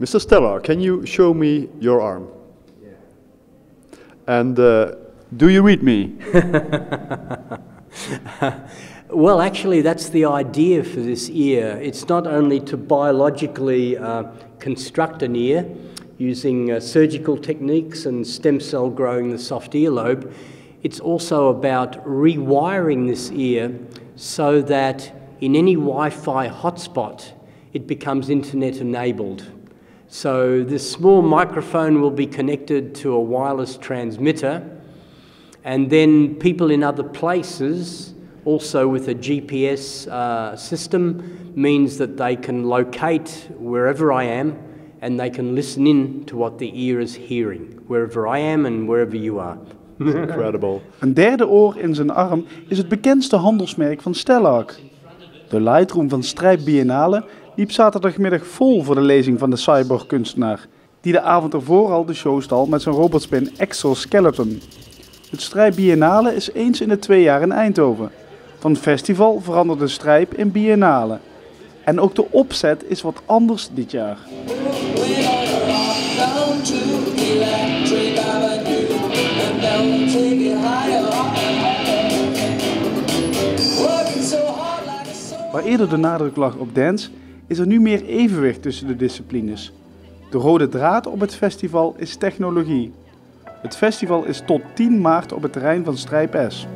Mr. Stellar, can you show me your arm? Yeah. And do you read me? Well, actually, that's the idea for this ear. It's not only to biologically construct an ear using surgical techniques and stem cell growing the soft earlobe. It's also about rewiring this ear so that in any Wi-Fi hotspot, it becomes internet enabled. So this small microphone will be connected to a wireless transmitter, and then people in other places, also with a GPS system, means that they can locate wherever I am and they can listen in to what the ear is hearing, wherever I am and wherever you are. Incredible. Een derde oor in zijn arm is het bekendste handelsmerk van Stellark. De Lightroom van Strijp Biennale liep zaterdagmiddag vol voor de lezing van de cyborgkunstenaar, die de avond ervoor al de show stal met zijn robotspin Exoskeleton. Het Strijp Biennale is eens in de 2 jaar in Eindhoven. Van festival veranderde Strijp in Biennale. En ook de opzet is wat anders dit jaar. Waar eerder de nadruk lag op dance, is er nu meer evenwicht tussen de disciplines. De rode draad op het festival is technologie. Het festival is tot 10 maart op het terrein van Strijp S.